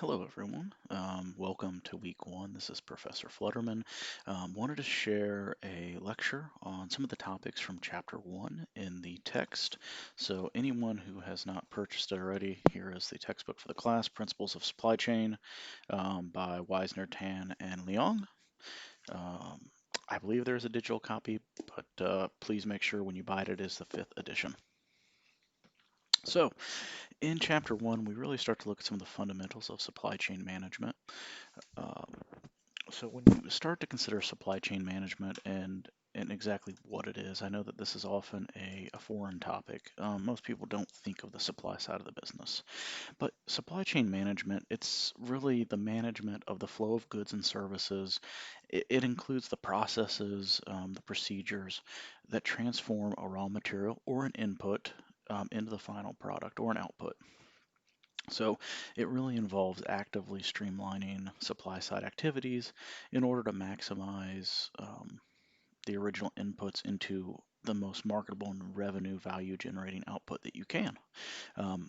Hello, everyone. Welcome to week one. This is Professor Flutterman. Wanted to share a lecture on some of the topics from chapter one in the text. So, anyone who has not purchased it already, here is the textbook for the class, Principles of Supply Chain by Wisner, Tan, and Leong. Um, I believe there's a digital copy, but please make sure when you buy it, it is the fifth edition. So, in chapter one, we really start to look at some of the fundamentals of supply chain management. Um, So when you start to consider supply chain management and exactly what it is, I know that this is often a foreign topic. Most people don't think of the supply side of the business. But supply chain management, it's really the management of the flow of goods and services. It includes the processes, the procedures that transform a raw material or an input into the final product or an output. So it really involves actively streamlining supply side activities in order to maximize the original inputs into the most marketable and revenue value generating output that you can. Um,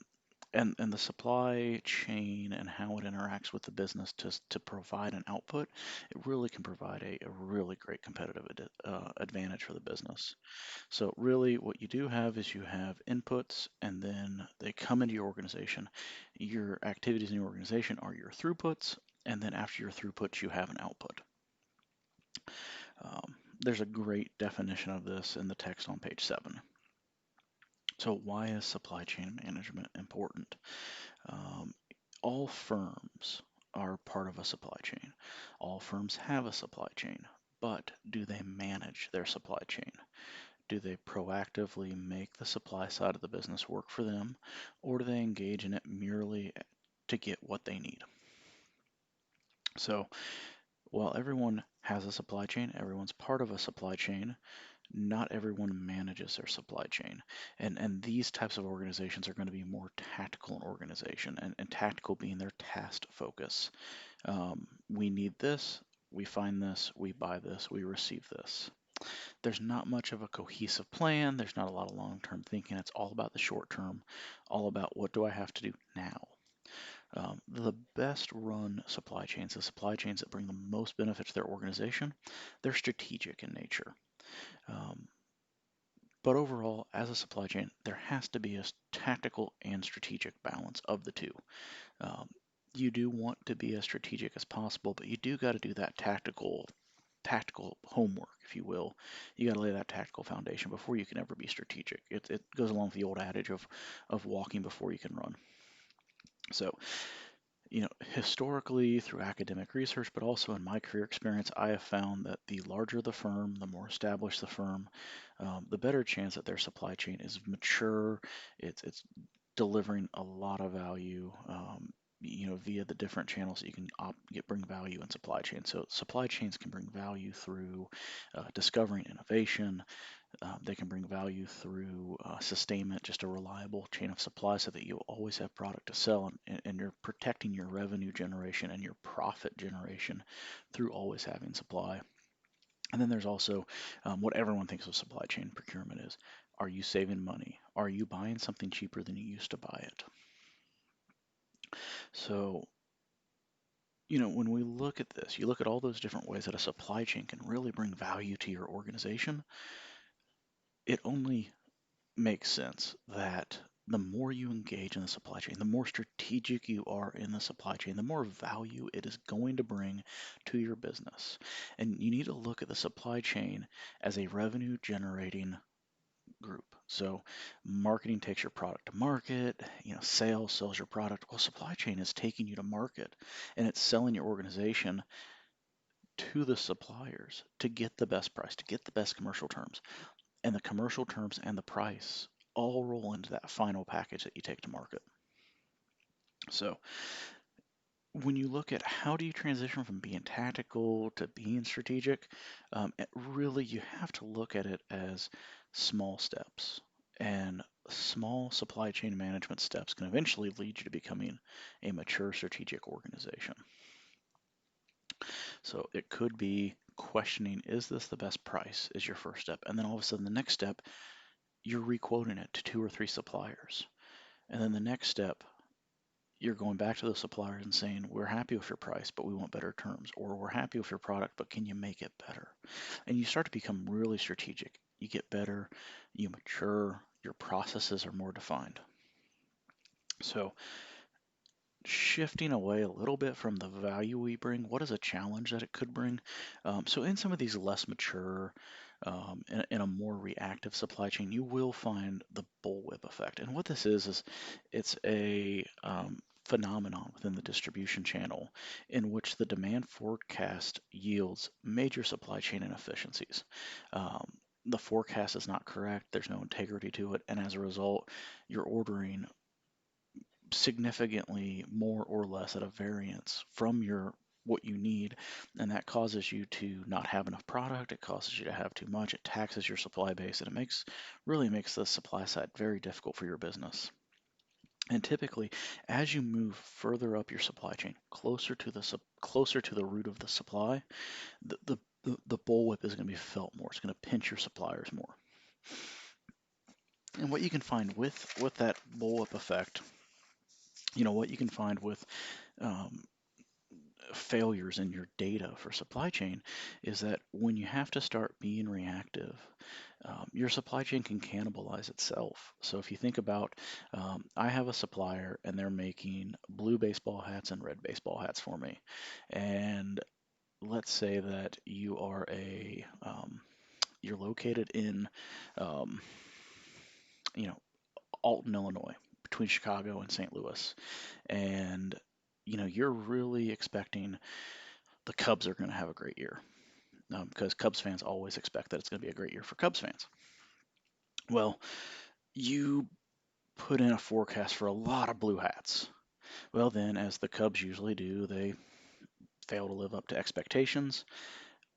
and the supply chain and how it interacts with the business to provide an output, it really can provide a really great competitive advantage for the business. So really what you do have is you have inputs and then they come into your organization. Your activities in your organization are your throughputs, and then after your throughputs, you have an output. There's a great definition of this in the text on page 7. So why is supply chain management important? Um, all firms are part of a supply chain. All firms have a supply chain, but do they manage their supply chain? Do they proactively make the supply side of the business work for them, or do they engage in it merely to get what they need? So, while everyone has a supply chain, everyone's part of a supply chain, not everyone manages their supply chain. And these types of organizations are going to be more tactical in organization, and tactical being their task focus. We need this, we find this, we buy this, we receive this. There's not much of a cohesive plan. There's not a lot of long-term thinking. It's all about the short term, all about what do I have to do now. The best run supply chains, the supply chains that bring the most benefit to their organization, they're strategic in nature. Um, but overall, as a supply chain, there has to be a tactical and strategic balance of the two. Um, you do want to be as strategic as possible, but you do got to do that tactical homework, if you will. You got to lay that tactical foundation before you can ever be strategic. It goes along with the old adage of walking before you can run. So, historically through academic research, but also in my career experience, I have found that the larger the firm, the more established the firm, the better chance that their supply chain is mature. It's delivering a lot of value. Via the different channels that you can bring value in supply chain. So supply chains can bring value through discovering innovation. They can bring value through sustainment, just a reliable chain of supply so that you always have product to sell, and you're protecting your revenue generation and your profit generation through always having supply. And then there's also what everyone thinks of supply chain procurement is. Are you saving money? Are you buying something cheaper than you used to buy it? So, when we look at this, you look at all those different ways that a supply chain can really bring value to your organization. It only makes sense that the more you engage in the supply chain, the more strategic you are in the supply chain, the more value it is going to bring to your business. And you need to look at the supply chain as a revenue generating group. So marketing takes your product to market, sales sells your product. Well, supply chain is taking you to market and it's selling your organization to the suppliers to get the best price, to get the best commercial terms. And the commercial terms and the price all roll into that final package that you take to market. So when you look at how do you transition from being tactical to being strategic, really you have to look at it as small steps. And small supply chain management steps can eventually lead you to becoming a mature strategic organization. So it could be questioning, is this the best price, is your first step. And then all of a sudden the next step, you're requoting it to 2 or 3 suppliers. And then the next step, you're going back to the supplier and saying, we're happy with your price, but we want better terms, or we're happy with your product, but can you make it better? And you start to become really strategic. You get better, you mature, your processes are more defined. So shifting away a little bit from the value we bring, what is a challenge that it could bring? So in some of these less mature, in a more reactive supply chain, you will find the bullwhip effect. And what this is it's a phenomenon within the distribution channel in which the demand forecast yields major supply chain inefficiencies. Um, the forecast is not correct, there's no integrity to it, and as a result, you're ordering significantly more or less at a variance from your what you need, and that causes you to not have enough product. It causes you to have too much. It taxes your supply base, and it really makes the supply side very difficult for your business. And typically, as you move further up your supply chain, closer to the root of the supply, the bullwhip is going to be felt more. It's going to pinch your suppliers more. And what you can find with that bullwhip effect, what you can find with um, failures in your data for supply chain is that when you have to start being reactive, your supply chain can cannibalize itself. So if you think about, I have a supplier and they're making blue baseball hats and red baseball hats for me. And let's say that you're located in, um, you know, Alton, Illinois, between Chicago and St. Louis. And, you're really expecting the Cubs are going to have a great year because Cubs fans always expect that it's going to be a great year for Cubs fans. Well, you put in a forecast for a lot of blue hats. Well, then, as the Cubs usually do, they fail to live up to expectations.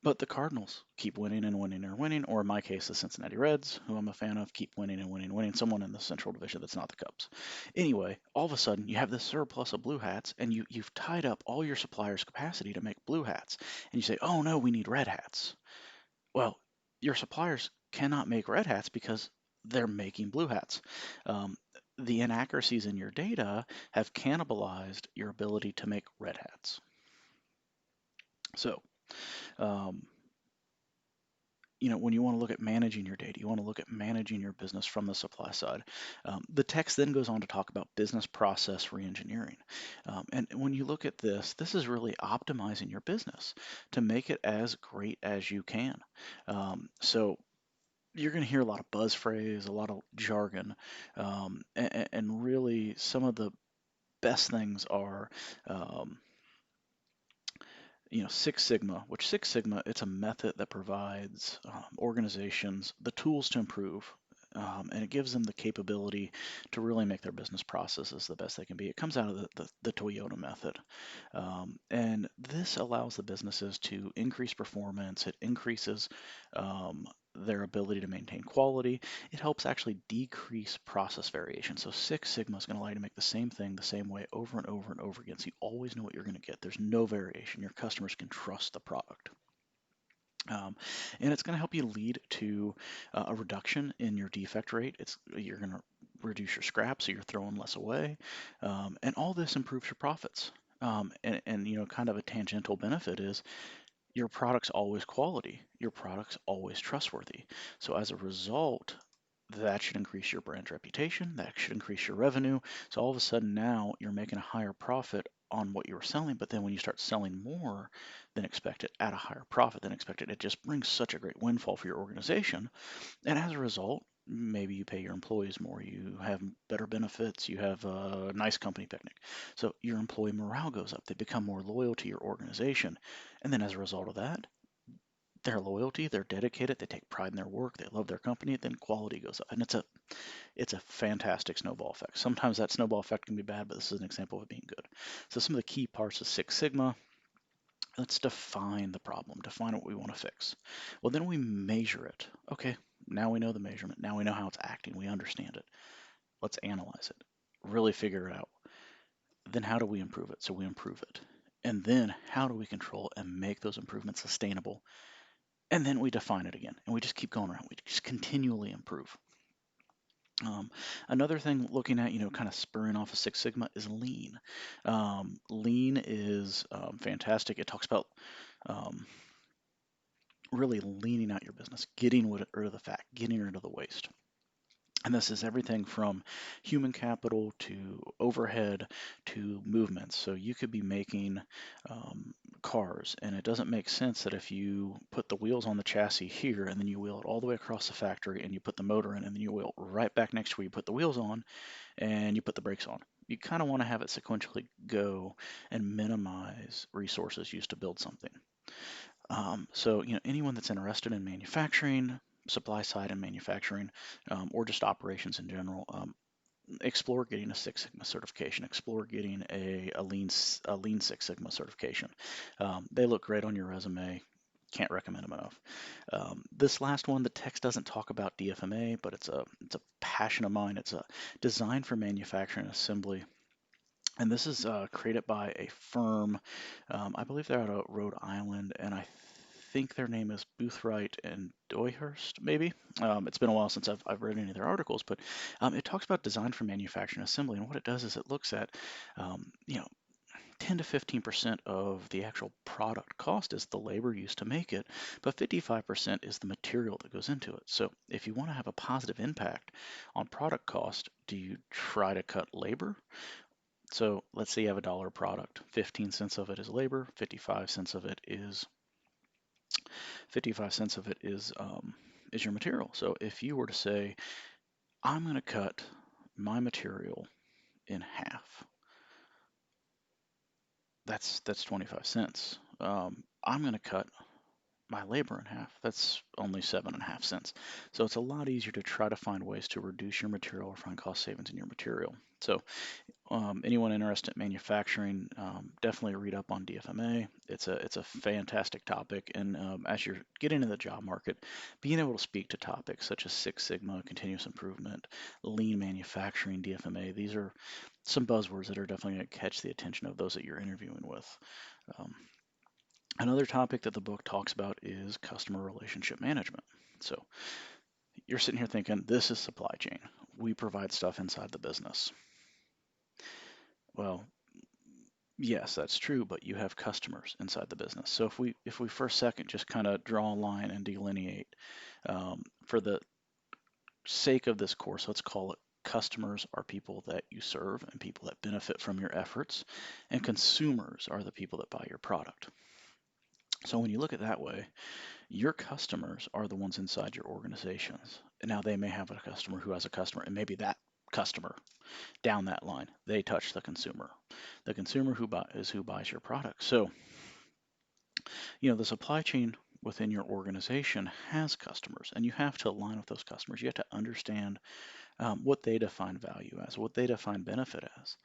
But the Cardinals keep winning and winning and winning, or in my case, the Cincinnati Reds, who I'm a fan of, keep winning and winning and winning. Someone in the Central Division that's not the Cubs. Anyway, all of a sudden, you have this surplus of blue hats, and you've tied up all your suppliers' capacity to make blue hats. And you say, oh no, we need red hats. Well, your suppliers cannot make red hats because they're making blue hats. Um, the inaccuracies in your data have cannibalized your ability to make red hats. So, um, when you want to look at managing your data, you want to look at managing your business from the supply side. The text then goes on to talk about business process reengineering. And when you look at this is really optimizing your business to make it as great as you can. So you're going to hear a lot of buzz phrase, a lot of jargon, and really some of the best things are, um, Six Sigma, which Six Sigma, it's a method that provides organizations the tools to improve. And it gives them the capability to really make their business processes the best they can be. It comes out of the Toyota method. And this allows the businesses to increase performance. It increases their ability to maintain quality. It helps actually decrease process variation. So Six Sigma is going to allow you to make the same thing the same way over and over and over again. So you always know what you're going to get. There's no variation. Your customers can trust the product. And it's going to help you lead to a reduction in your defect rate. You're going to reduce your scrap, so you're throwing less away, and all this improves your profits. And kind of a tangential benefit is your product's always quality, your product's always trustworthy. So as a result, that should increase your brand reputation, that should increase your revenue. So all of a sudden now you're making a higher profit on what you were selling, but then when you start selling more than expected at a higher profit than expected, it just brings such a great windfall for your organization. And as a result, maybe you pay your employees more, you have better benefits, you have a nice company picnic. So your employee morale goes up, they become more loyal to your organization. And then as a result of that, their loyalty, they're dedicated, they take pride in their work, they love their company, then quality goes up. And it's a fantastic snowball effect. Sometimes that snowball effect can be bad, but this is an example of it being good. So some of the key parts of Six Sigma, let's define the problem, define what we want to fix. Well, then we measure it. Okay, now we know the measurement. Now we know how it's acting. We understand it. Let's analyze it, really figure it out. Then how do we improve it? So we improve it. And then how do we control and make those improvements sustainable? And then we define it again. And we just keep going around. We just continually improve. Um, Another thing looking at, kind of spurring off of Six Sigma is lean. Lean is fantastic. It talks about um, really leaning out your business, getting rid of the fat, getting rid of the waste. And this is everything from human capital to overhead to movements. So you could be making um, cars, and it doesn't make sense that if you put the wheels on the chassis here and then you wheel it all the way across the factory and you put the motor in and then you wheel right back next to where you put the wheels on and you put the brakes on. You kind of want to have it sequentially go and minimize resources used to build something. So, anyone that's interested in manufacturing, supply side and manufacturing, or just operations in general, explore getting a Six Sigma certification. Explore getting a Lean Six Sigma certification. They look great on your resume. Can't recommend them enough. This last one, the text doesn't talk about DFMA, but it's a passion of mine. It's a design for manufacturing and assembly, and this is created by a firm. I believe they're out of Rhode Island, and I think their name is Boothright and Doyhurst, maybe. It's been a while since I've read any of their articles, but it talks about design for manufacturing assembly, and what it does is it looks at, um, you know, 10 to 15% of the actual product cost is the labor used to make it, but 55% is the material that goes into it. So if you want to have a positive impact on product cost, do you try to cut labor? So let's say you have $1 product, 15 cents of it is labor, 55 cents of it is your material. So if you were to say, I'm going to cut my material in half, that's 25 cents. I'm going to cut my labor in half. That's only 7.5 cents. So it's a lot easier to try to find ways to reduce your material or find cost savings in your material. So anyone interested in manufacturing, definitely read up on DFMA. It's a fantastic topic, and as you're getting into the job market, being able to speak to topics such as Six Sigma, continuous improvement, lean manufacturing, DFMA, these are some buzzwords that are definitely going to catch the attention of those that you're interviewing with. Um, Another topic that the book talks about is customer relationship management. So you're sitting here thinking, this is supply chain. We provide stuff inside the business. Well, yes, that's true, but you have customers inside the business. So if we for a second just kind of draw a line and delineate, for the sake of this course, let's call it customers are people that you serve and people that benefit from your efforts, and consumers are the people that buy your product. So when you look at it that way, your customers are the ones inside your organizations. And now they may have a customer who has a customer, and maybe that customer down that line, they touch the consumer. The consumer is who buys your product. So the supply chain within your organization has customers, and you have to align with those customers. You have to understand what they define value as, what they define benefit as.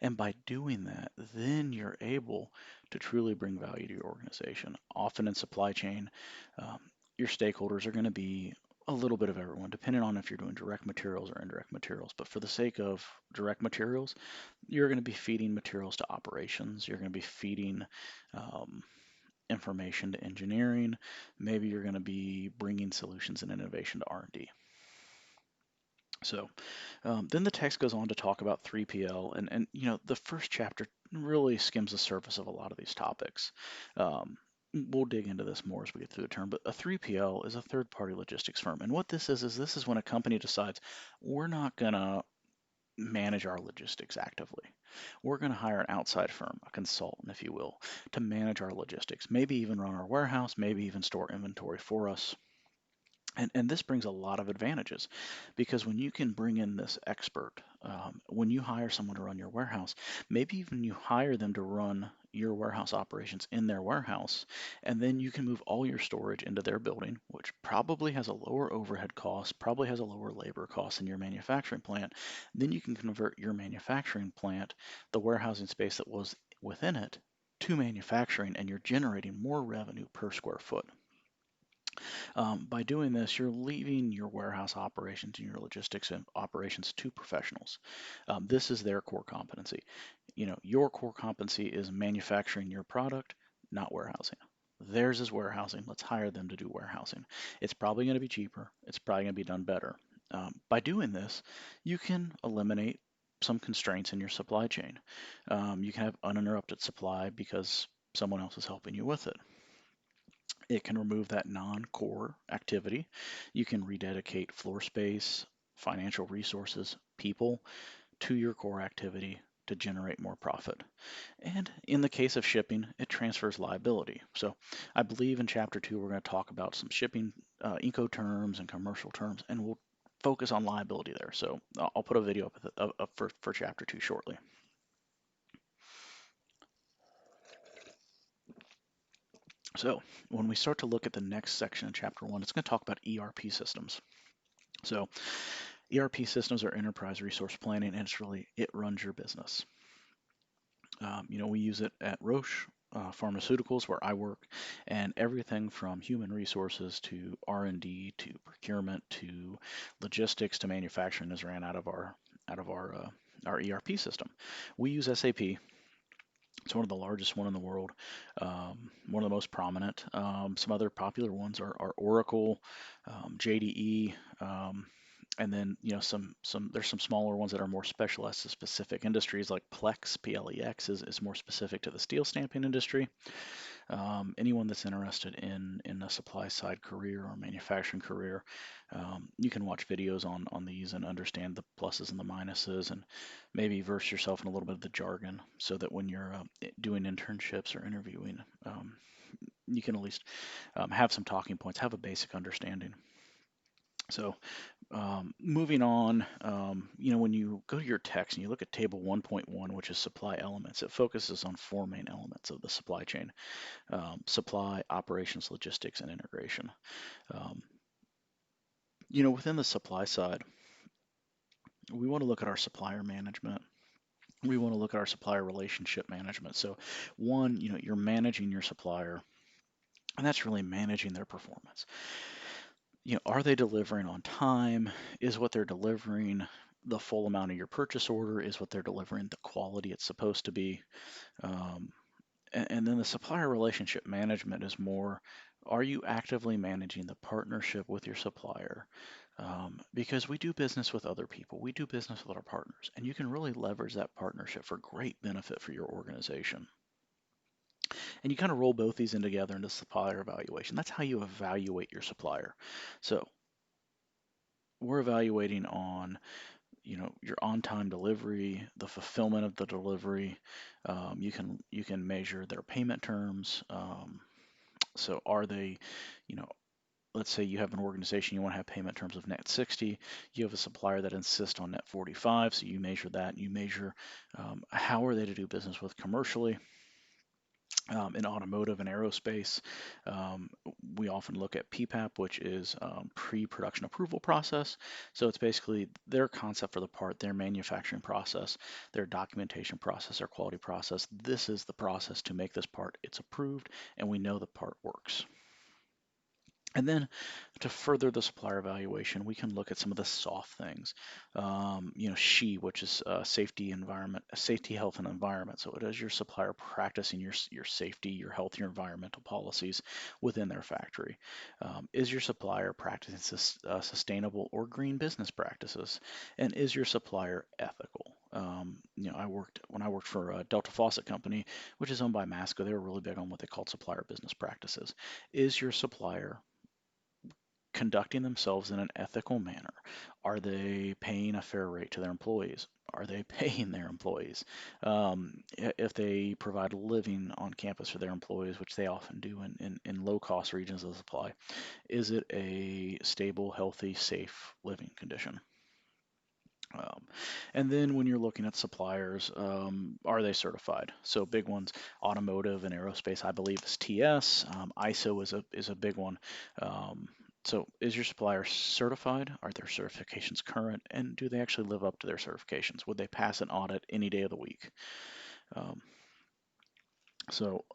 And by doing that, then you're able to truly bring value to your organization. Often in supply chain, um, your stakeholders are going to be a little bit of everyone, depending on if you're doing direct materials or indirect materials. But for the sake of direct materials, you're going to be feeding materials to operations. You're going to be feeding um, information to engineering. Maybe you're going to be bringing solutions and innovation to R&D. So then the text goes on to talk about 3PL, and the first chapter really skims the surface of a lot of these topics. We'll dig into this more as we get through the term, but a 3PL is a third-party logistics firm, and what this is when a company decides we're not gonna manage our logistics actively. We're going to hire an outside firm, a consultant, if you will, to manage our logistics, maybe even run our warehouse, maybe even store inventory for us. And this brings a lot of advantages because when you can bring in this expert, when you hire someone to run your warehouse, maybe even you hire them to run your warehouse operations in their warehouse, and then you can move all your storage into their building, which probably has a lower overhead cost, probably has a lower labor cost than your manufacturing plant. Then you can convert your manufacturing plant, the warehousing space that was within it, to manufacturing, and you're generating more revenue per square foot. By doing this, you're leaving your warehouse operations and your logistics and operations to professionals. This is their core competency. Your core competency is manufacturing your product, not warehousing. Theirs is warehousing. Let's hire them to do warehousing. It's probably going to be cheaper. It's probably going to be done better. By doing this, you can eliminate some constraints in your supply chain. You can have uninterrupted supply because someone else is helping you with it. It can remove that non-core activity. You can rededicate floor space, financial resources, people to your core activity to generate more profit. And in the case of shipping, it transfers liability. So I believe in chapter 2, we're going to talk about some shipping Incoterms and commercial terms, and we'll focus on liability there. So I'll put a video up for chapter 2 shortly. So when we start to look at the next section of chapter 1, it's going to talk about ERP systems. So ERP systems are enterprise resource planning, and it runs your business. We use it at Roche Pharmaceuticals, where I work, and everything from human resources to R&D to procurement to logistics to manufacturing is ran out of our ERP system. We use SAP. It's one of the largest one in the world, one of the most prominent. Some other popular ones are Oracle, JDE, and then some there's some smaller ones that are more specialized to specific industries, like Plex, PLEX is more specific to the steel stamping industry. Anyone that's interested in a supply side career or manufacturing career, you can watch videos on these and understand the pluses and the minuses, and maybe verse yourself in a little bit of the jargon, so that when you're doing internships or interviewing, you can at least have some talking points, have a basic understanding. So moving on, when you go to your text and you look at table 1.1, which is supply elements, it focuses on four main elements of the supply chain: supply, operations, logistics, and integration. Um, within the supply side, we want to look at our supplier management. We want to look at our supplier relationship management. So, one, you're managing your supplier, and that's really managing their performance. Are they delivering on time? Is what they're delivering the full amount of your purchase order? Is what they're delivering the quality it's supposed to be? Um, and then the supplier relationship management is more, are you actively managing the partnership with your supplier? Because we do business with other people, we do business with our partners, and you can really leverage that partnership for great benefit for your organization. And you kind of roll both these in together into supplier evaluation. That's how you evaluate your supplier. So we're evaluating on your on-time delivery, the fulfillment of the delivery. You can measure their payment terms. So are they, you know, let's say you have an organization, you want to have payment terms of net 60. You have a supplier that insists on net 45, so you measure that. You measure how are they to do business with commercially. In automotive and aerospace, um, we often look at PPAP, which is pre-production approval process. So it's basically their concept for the part, their manufacturing process, their documentation process, their quality process. This is the process to make this part. It's approved, and we know the part works. And then to further the supplier evaluation, we can look at some of the soft things. SHE, which is safety, health, and environment. So it is your supplier practicing your safety, your health, your environmental policies within their factory. Is your supplier practicing sustainable or green business practices? And is your supplier ethical? When I worked for Delta Faucet Company, which is owned by Masco. They were really big on what they called supplier business practices. Is your supplier conducting themselves in an ethical manner? Are they paying a fair rate to their employees? Are they paying their employees? If they provide living on campus for their employees, which they often do in low-cost regions of supply, is it a stable, healthy, safe living condition? Um, and then when you're looking at suppliers, are they certified? So big ones, automotive and aerospace, I believe is TS. ISO is a big one. Um, so is your supplier certified? Are their certifications current? And do they actually live up to their certifications? Would they pass an audit any day of the week? Um, so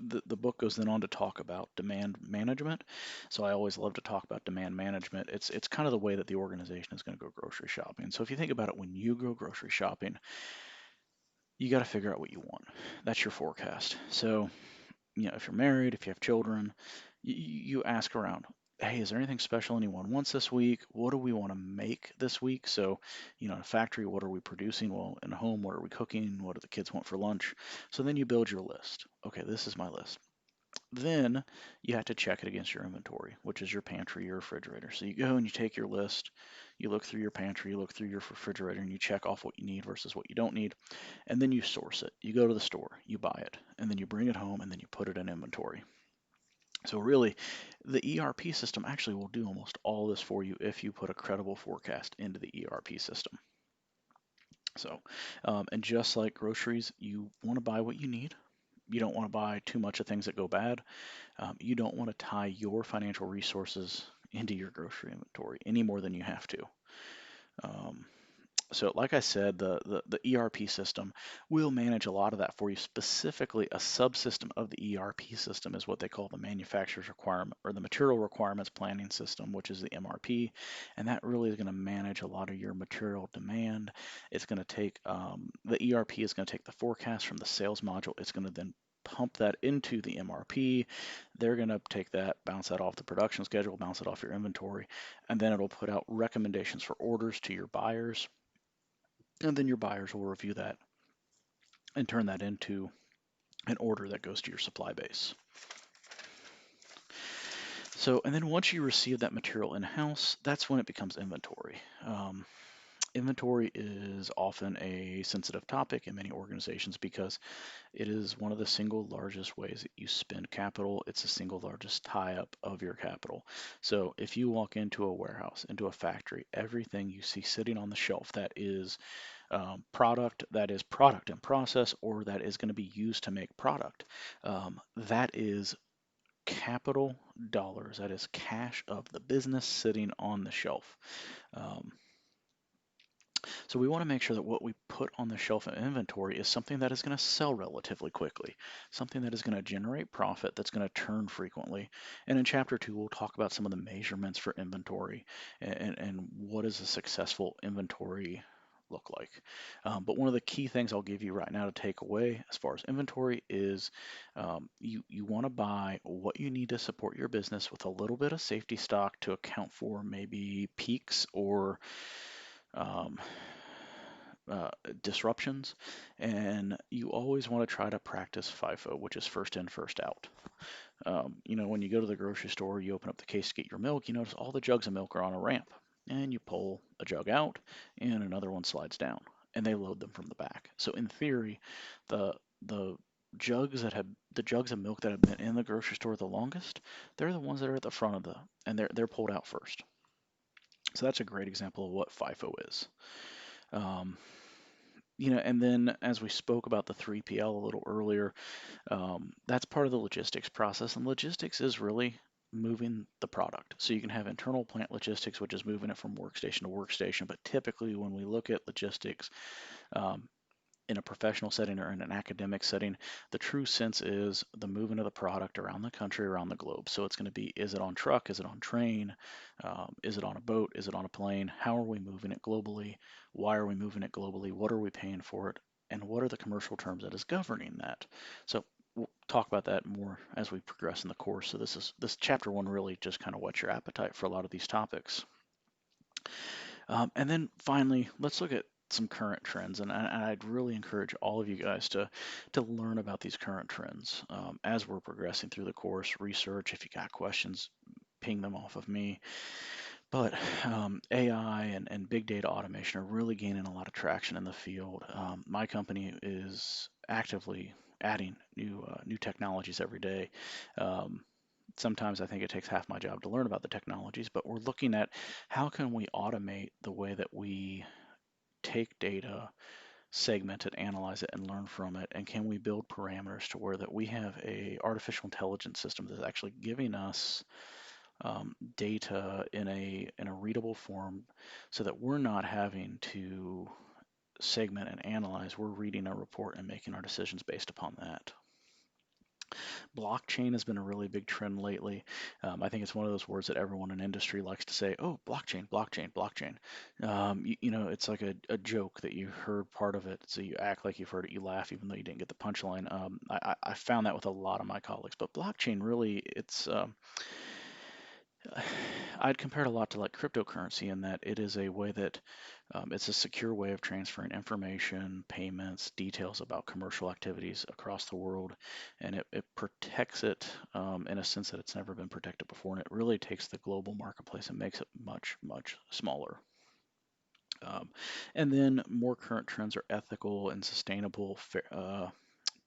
the book goes then on to talk about demand management. So I always love to talk about demand management. It's kind of the way that the organization is going to go grocery shopping. So if you think about it, when you go grocery shopping, you got to figure out what you want. That's your forecast. So if you're married, if you have children, you ask around. hey, is there anything special anyone wants this week? What do we want to make this week? So, in a factory, what are we producing? Well, in a home, what are we cooking? What do the kids want for lunch? So then you build your list. Okay, this is my list. Then you have to check it against your inventory, which is your pantry, your refrigerator. So you go and you take your list, you look through your pantry, you look through your refrigerator, and you check off what you need versus what you don't need. And then you source it. You go to the store, you buy it, and then you bring it home, and then you put it in inventory. So really, the ERP system actually will do almost all this for you if you put a credible forecast into the ERP system. So, and just like groceries, you want to buy what you need. You don't want to buy too much of things that go bad. You don't want to tie your financial resources into your grocery inventory any more than you have to. Um, so, like I said, the ERP system will manage a lot of that for you. Specifically, a subsystem of the ERP system is what they call the manufacturer's requirement or the material requirements planning system, which is the MRP. And that really is going to manage a lot of your material demand. It's going to take the ERP is going to take the forecast from the sales module. It's going to then pump that into the MRP. They're going to take that, bounce that off the production schedule, bounce it off your inventory, and then it'll put out recommendations for orders to your buyers, and then your buyers will review that and turn that into an order that goes to your supply base. So, and then once you receive that material in-house, that's when it becomes inventory. Inventory is often a sensitive topic in many organizations because it is one of the single largest ways that you spend capital. It's the single largest tie-up of your capital. So if you walk into a warehouse, into a factory, everything you see sitting on the shelf that is product, that is product in process, or that is going to be used to make product. That is capital dollars. That is cash of the business sitting on the shelf. Um, so we want to make sure that what we put on the shelf in inventory is something that is going to sell relatively quickly, something that is going to generate profit, that's going to turn frequently. And in chapter 2, we'll talk about some of the measurements for inventory and what does a successful inventory look like. But one of the key things I'll give you right now to take away as far as inventory is you want to buy what you need to support your business with a little bit of safety stock to account for maybe peaks or um, uh, disruptions, and you always want to try to practice FIFO, which is first in, first out. When you go to the grocery store, you open up the case to get your milk, you notice all the jugs of milk are on a ramp, and you pull a jug out, and another one slides down, and they load them from the back. So in theory, the the the jugs of milk that have been in the grocery store the longest, they're the ones that are at the front of and they're pulled out first. So that's a great example of what FIFO is. Um, and then as we spoke about the 3PL a little earlier, that's part of the logistics process. And logistics is really moving the product. So you can have internal plant logistics, which is moving it from workstation to workstation. But typically, when we look at logistics, um, in a professional setting or in an academic setting, the true sense is the movement of the product around the country, around the globe. So it's going to be, is it on truck? Is it on train? Is it on a boat? Is it on a plane? How are we moving it globally? Why are we moving it globally? What are we paying for it? And what are the commercial terms that is governing that? So we'll talk about that more as we progress in the course. So this chapter 1 really just kind of whets your appetite for a lot of these topics. And then finally, let's look at some current trends, and I'd really encourage all of you guys to learn about these current trends as we're progressing through the course. Research, if you got questions, ping them off of me. But AI and big data automation are really gaining a lot of traction in the field. My company is actively adding new technologies every day. Um, Sometimes I think it takes half my job to learn about the technologies, but we're looking at how can we automate the way that we take data, segment it, analyze it, and learn from it, and can we build parameters to where that we have a artificial intelligence system that's actually giving us data in a readable form, so that we're not having to segment and analyze. We're reading a report and making our decisions based upon that. Blockchain has been a really big trend lately. I think it's one of those words that everyone in industry likes to say, oh, blockchain, blockchain, blockchain. It's like a joke that you heard part of it, so you act like you've heard it, you laugh even though you didn't get the punchline. I found that with a lot of my colleagues, but blockchain really, I'd compare it a lot to like cryptocurrency in that it is a way that it's a secure way of transferring information, payments, details about commercial activities across the world, and it protects it in a sense that it's never been protected before, and it really takes the global marketplace and makes it much, much smaller. Um, and then more current trends are ethical and sustainable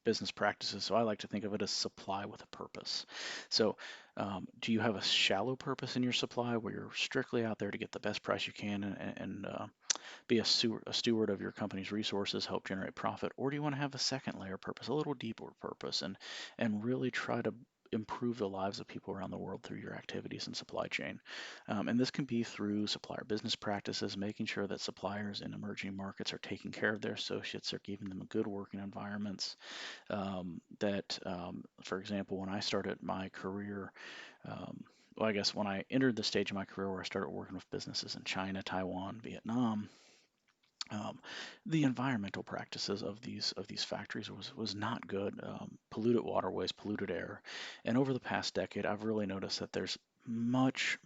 business practices. So I like to think of it as supply with a purpose. So, do you have a shallow purpose in your supply where you're strictly out there to get the best price you can and be a steward of your company's resources, help generate profit, or do you want to have a second layer purpose, a little deeper purpose, and really try to improve the lives of people around the world through your activities and supply chain? And this can be through supplier business practices, making sure that suppliers in emerging markets are taking care of their associates, they're giving them good working environments. For example, when I started my career, well, I guess when I entered the stage of my career where I started working with businesses in China, Taiwan, Vietnam, um, the environmental practices of these factories was not good. Polluted waterways, polluted air, and over the past decade, I've really noticed that there's much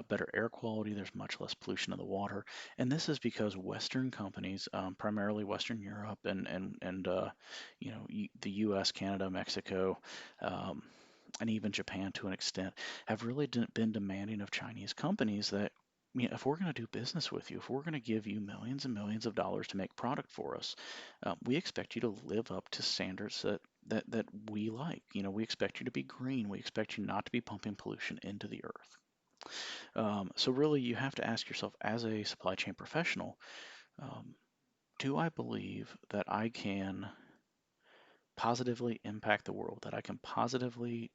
better air quality. There's much less pollution in the water, and this is because Western companies, primarily Western Europe and the U.S., Canada, Mexico. Um, and even Japan to an extent, have really been demanding of Chinese companies that, if we're going to do business with you, if we're going to give you millions and millions of dollars to make product for us, we expect you to live up to standards that we like. We expect you to be green. We expect you not to be pumping pollution into the earth. So really, you have to ask yourself, as a supply chain professional, um, do I believe that I can positively impact the world, that I can positively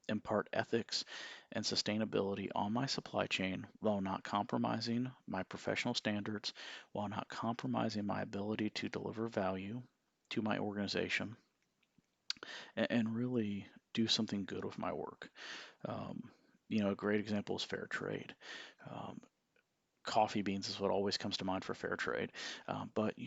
impart ethics and sustainability on my supply chain while not compromising my professional standards, while not compromising my ability to deliver value to my organization, and really do something good with my work. Um, a great example is fair trade. Um, Coffee beans is what always comes to mind for fair trade. But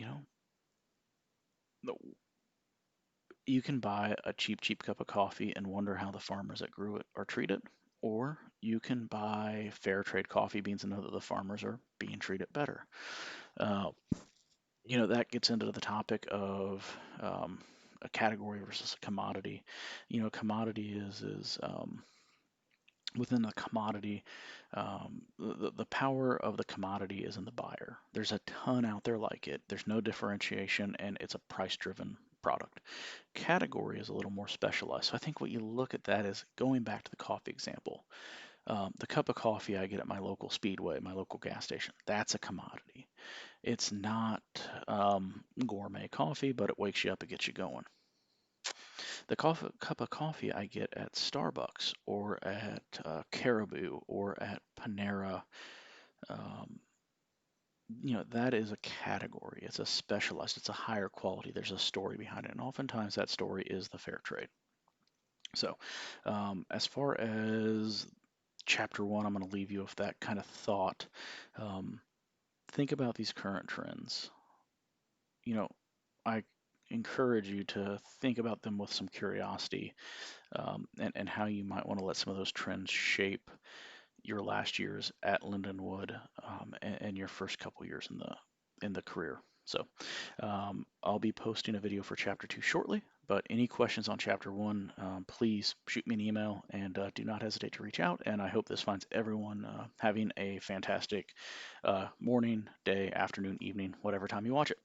you can buy a cheap cup of coffee and wonder how the farmers that grew it are treated, or you can buy fair trade coffee beans and know that the farmers are being treated better. Uh, that gets into the topic of a category versus a commodity. Commodity is within the commodity, the power of the commodity is in the buyer. There's a ton out there like it. There's no differentiation, and it's a price-driven product. Category is a little more specialized. So I think what you look at that is going back to the coffee example. The cup of coffee I get at my local Speedway, my local gas station, that's a commodity. It's not gourmet coffee, but it wakes you up and gets you going. The cup of coffee I get at Starbucks or at Caribou or at Panera, um, that is a category. It's a specialized, it's a higher quality. There's a story behind it. And oftentimes that story is the fair trade. So, as far as chapter one, I'm going to leave you with that kind of thought. Um, think about these current trends. I encourage you to think about them with some curiosity, and how you might want to let some of those trends shape your last years at Lindenwood, and your first couple years in the career. So, I'll be posting a video for chapter two shortly, but any questions on chapter one, please shoot me an email and do not hesitate to reach out. And I hope this finds everyone having a fantastic morning, day, afternoon, evening, whatever time you watch it.